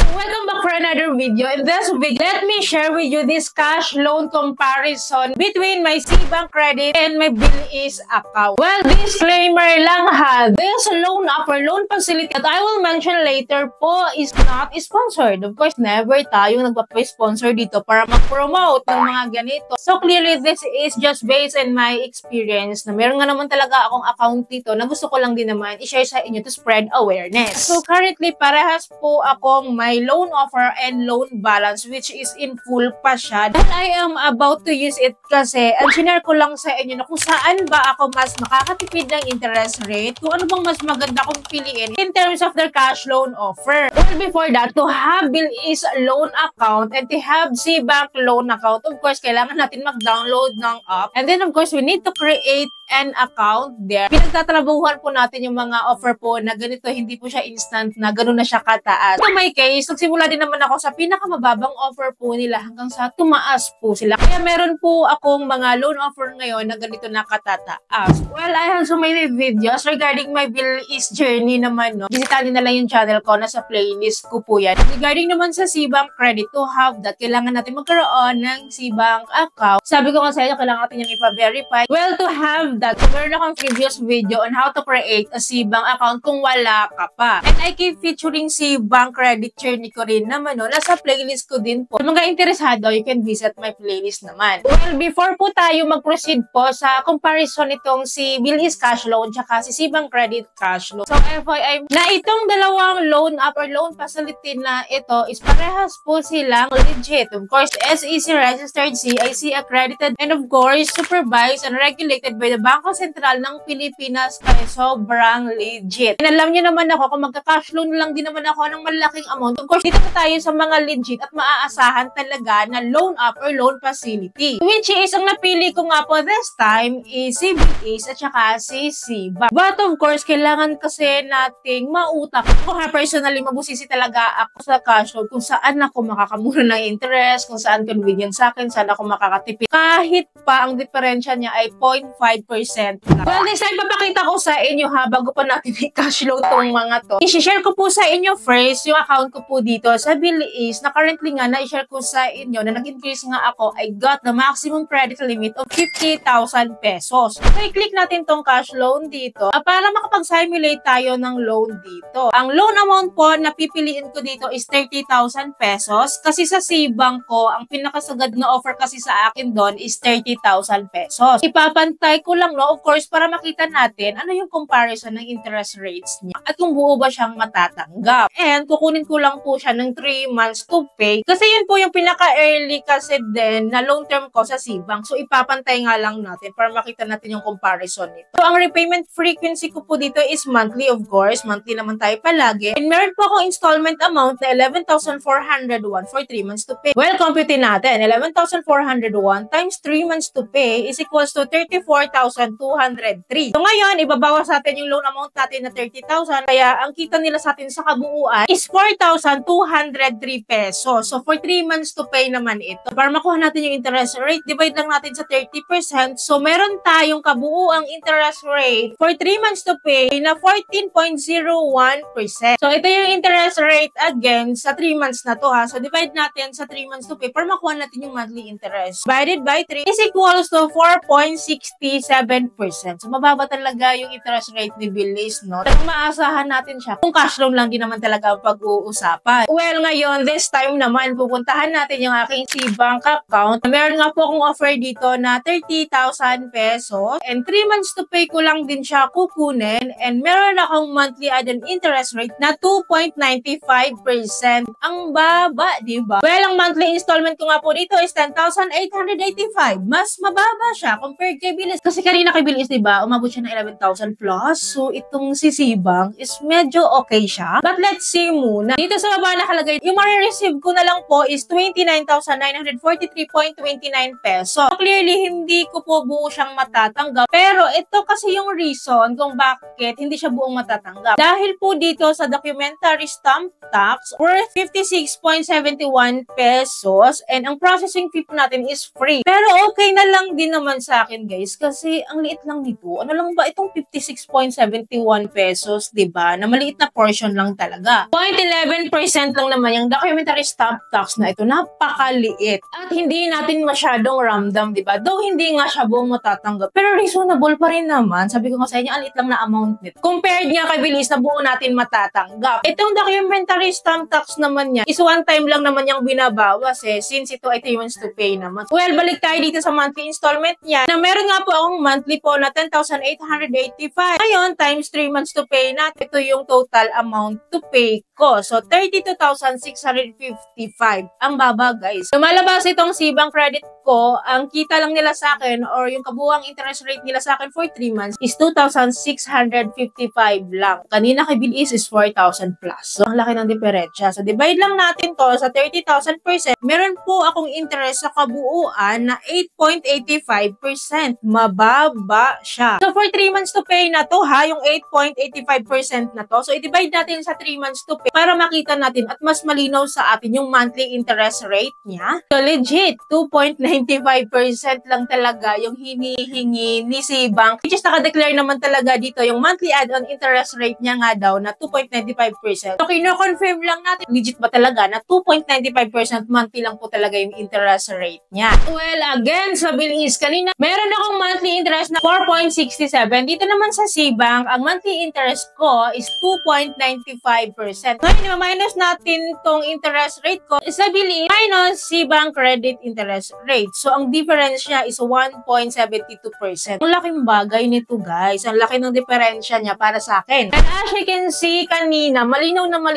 Welcome back for another video. In this video, let me share with you this cash loan comparison between my Cbank credit and my Bilis account. Well, disclaimer lang ha, this loan facility that I will mention later po is not sponsored. Of course, never tayong nagpa-sponsor dito para mag-promote ng mga ganito. So clearly, this is just based on my experience na meron nga naman talaga akong account dito na gusto ko lang din naman i-share sa inyo to spread awareness. So currently, parehas po akong may loan offer and loan balance which is in full pa siya. And I am about to use it kasi ang sinare ko lang sa inyo na kung saan ba ako mas makakatipid ng interest rate, kung ano bang mas maganda kong piliin in terms of their cash loan offer. Well, before that, to have Bilis loan account and to have Cbank loan account, of course, kailangan natin mag-download ng app. And then, of course, we need to create an account there. Pinagtatrabuhan po natin yung mga offer po na ganito, hindi po siya instant na gano'n na siya kataas. So, my case, nagsimula din naman ako sa pinakamababang offer po nila hanggang sa tumaas po sila. Kaya meron po akong mga loan offer ngayon na ganito na katataas. Well, I have so many videos regarding my Bilis journey naman, no. Bisitahin na lang yung channel ko, nasa playlist ko po yan. Regarding naman sa Cbank credit, to have that, kailangan natin magkaroon ng Cbank account. Sabi ko nga sa inyo, kailangan natin yung ipa-verify. Well, to have that, so meron akong previous video on how to create a Cbank account kung wala ka pa. And I keep featuring Cbank credit journey ko rin naman, no. Nasa playlist ko din po. Sa mga interesado, you can visit my playlist naman. Well, before po tayo mag-proceed po sa comparison nitong si Bilis cash loan tsaka si Cbank credit cash loan. So, FYI, na itong dalawang loan app or loan facility na ito is parehas po silang legit. Of course, SEC registered, CIC accredited, and of course, supervised and regulated by the Bangko Sentral ng Pilipinas, kaya sobrang legit. And alam niyo naman ako, kung magka-cash loan lang din naman ako ng malaking amount, of course, dito na tayo sa mga legit at maaasahan talaga na loan app or loan facility. Which is, ang napili ko nga po this time is si Bilis at saka si Cbank. But of course, kailangan kasi nating mautak. Ako personally, mabusisi talaga ako sa cash loan kung saan ako makakamura ng interest, kung saan convenient sa akin, saan ako makakatipid. Kahit pa ang diferensya niya ay 0.5%. Well, this time, papakita ko sa inyo ha, bago pa natin i-cash loan tong mga to. I-share ko po sa inyo first yung account ko po dito sa Bilis na currently nga na-share ko sa inyo na nag-increase nga ako, I got the maximum credit limit of 50,000 pesos. So, i-click natin tong cash loan dito para makapag-simulate tayo ng loan dito. Ang loan amount po na pipiliin ko dito is 30,000 pesos kasi sa Cbank ko, ang pinakasagad na offer kasi sa akin doon is 30,000 pesos. Ipapantay ko lang, no, of course, para makita natin ano yung comparison ng interest rates niya at kung buo ba siyang matatanggap. And kukunin ko lang po siya ng 3 months to pay kasi yun po yung pinaka-early kasi din na long term ko sa Cbank. So, ipapantay nga lang natin para makita natin yung comparison nito. So, ang repayment frequency ko po dito is monthly, of course. Monthly naman tayo palagi. And meron po akong installment amount na 11,401 for 3 months to pay. Well, computin natin. 11,401 times 3 months to pay is equals to 34,203. So, ngayon, ibabawas natin yung loan amount natin na 30,000. Kaya, ang kita nila sa atin sa kabuuan is 4,203 pesos. So, for 3 months to pay naman ito. Para makuha natin yung interest rate, divide lang natin sa 30%. So, meron tayong kabuuang interest rate for 3 months to pay na 14.01%. So, ito yung interest rate again sa 3 months na to ha. So, divide natin sa 3 months to pay para makuha natin yung monthly interest. Divided by 3 is equals to 4.67%. So, mababa talaga yung interest rate ni Bilis, no? Talagang maasahan natin siya kung cash loan lang din naman talaga ang pag-uusapan. Well, ngayon, this time naman, pupuntahan natin yung aking Cbank account. Meron nga po akong offer dito na 30,000 pesos and 3 months to pay ko lang din siya kukunin and meron akong monthly add-on interest rate na 2.95%. Ang baba, diba? Well, ang monthly installment ko nga po dito is 10,885. Mas mababa siya compared kay Bilis. Kasi kanina kay Bilis, diba, umabot siya ng 11,000 plus. So, itong si Cbank is medyo okay siya. But let's see muna. Dito sa baba nakalagay, yung marireceive ko na lang po is 29,943.29 pesos. So, clearly, hindi ko po buo siyang matatanggap. Pero ito kasi yung reason kung bakit hindi siya buong matatanggap. Dahil po dito sa documentary stamp tax worth 56.71 pesos and ang processing fee po natin is free. Pero okay na lang din naman sa akin guys kasi Kasi ang liit lang nito. Ano lang ba itong 56.71 pesos, 'di ba? Na maliit na portion lang talaga. 0.11% lang naman yung documentary stamp tax na ito. Napakaliit. At hindi natin masyadong ramdam, 'di ba? Though hindi nga siya buong matatanggap. Pero reasonable pa rin naman. Sabi ko nga sa inyo, ang liit lang na amount nito. Compared nga kay Bilis na buo natin matatanggap. Itong documentary stamp tax naman niya is one time lang naman yung binabawas since ito ay 3 months to pay naman. Well, balik tayo dito sa monthly installment niya na meron nga po akong monthly po na 10,885. Ngayon, times 3 months to pay na, ito yung total amount to pay ko. So, 32,655. Ang baba, guys. Lumalabas itong Cbank credit ko, ang kita lang nila sa akin or yung kabuuang interest rate nila sa akin for 3 months is 2,655 lang. Kanina kay Bill is 4,000 plus. So, ang laki ng diferensya. So, divide lang natin to sa 30,000%. Meron po akong interest sa kabuuan na 8.85%. Mababa siya. So, for 3 months to pay na to ha, yung 8.85% na to. So, i-divide natin sa 3 months to pay para makita natin at mas malinaw sa atin yung monthly interest rate niya. So, legit, 2.95% lang talaga yung hinihingi ni Cbank. Which is naka-declare naman talaga dito yung monthly add-on interest rate niya nga daw na 2.95%. So, kino-confirm lang natin, legit ba talaga na 2.95% monthly lang po talaga yung interest rate niya. Well, again, sa Bilis, kanina, meron akong monthly interest na 4.67. Dito naman sa Cbank, ang monthly interest ko is 2.95%. Ngayon, minus natin tong interest rate ko, sa Bilis, minus Cbank credit interest rate. So, ang difference niya is 1.72%. Ang laking bagay nito, guys. Ang laki ng diferensya niya para sa akin. And as you can see kanina, malinaw naman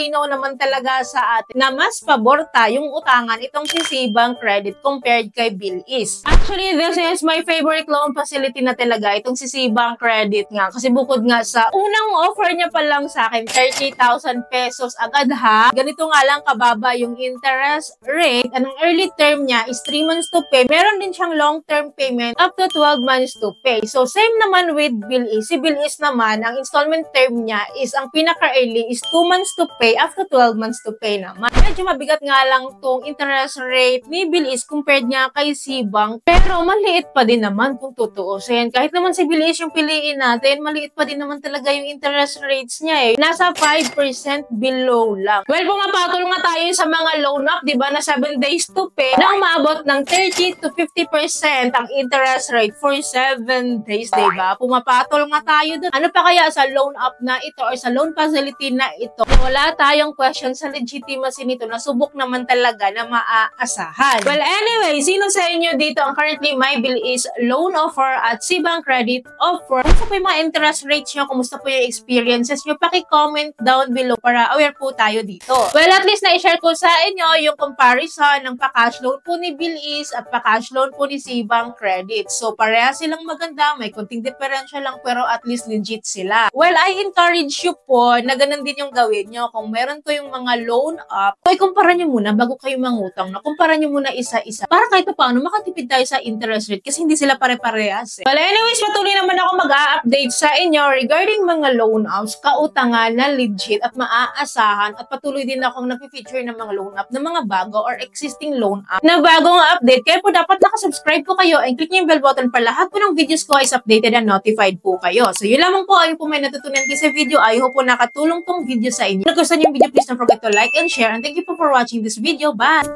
talaga sa atin na mas pabor tayong utangan itong si Cbank Credit compared kay Bilis. Actually, this is my favorite loan facility na talaga, itong si Cbank Credit nga. Kasi bukod nga sa unang offer niya pa lang sa akin, 30,000 pesos agad ha. Ganito nga lang kababa yung interest rate. Anong early term niya is 3 months to pay. Meron din siyang long-term payment up to 12 months to pay. So, same naman with Bilis. Si Bilis naman, ang installment term niya is ang pinaka-early is 2 months to pay after 12 months to pay naman. Medyo mabigat nga lang tong interest rate ni Bilis compared nga kay Cbank. Pero maliit pa din naman kung tutuusin. Kahit naman si Bilis yung piliin natin, maliit pa din naman talaga yung interest rates niya Nasa 5% below lang. Well, pumapatol nga tayo sa mga loan up, di ba, na 7 days to pay na umabot ng 30 to 50% ang interest rate for 7 days, di ba? Pumapatol nga tayo dun. Ano pa kaya sa loan up na ito or sa loan facility na ito? Wala tayong question sa legitimacy nito na subok naman talaga na maaasahan. Well, anyway, sino sa inyo dito ang currently may Bilis loan offer at Cbank credit offer? Kumusta po yung mga interest rates nyo? Kumusta po yung experiences nyo? Paki-comment down below para aware po tayo dito. Well, at least na-share ko sa inyo yung comparison ng pa-cash loan po ni Bilis at pa-cash loan po ni Cbank credit. So, pareha silang maganda. May konting diferensya lang pero at least legit sila. Well, I encourage you po na ganun din yung gawin nyo. Kung meron ko yung mga loan up, kumpara nyo muna bago kayo mangutang. Kumpara nyo muna isa-isa para kahit paano makatipid tayo sa interest rate kasi hindi sila pare-parehas. Well, anyways, patuloy naman ako mag-a-update sa inyo regarding mga loan ups, kautangan na legit at maaasahan at patuloy din akong nag-feature ng mga loan up ng mga bago or existing loan up na bagong update. Kaya po dapat nakasubscribe po kayo and click nyo yung bell button para lahat po ng videos ko is updated and notified po kayo. So, yun lamang po ay po may natutunan kayo sa video. I hope po nakatulong tong video sa inyo. Kung nagustuhan yung video, please don't forget to like and share. And thank you po for watching this video. Bye!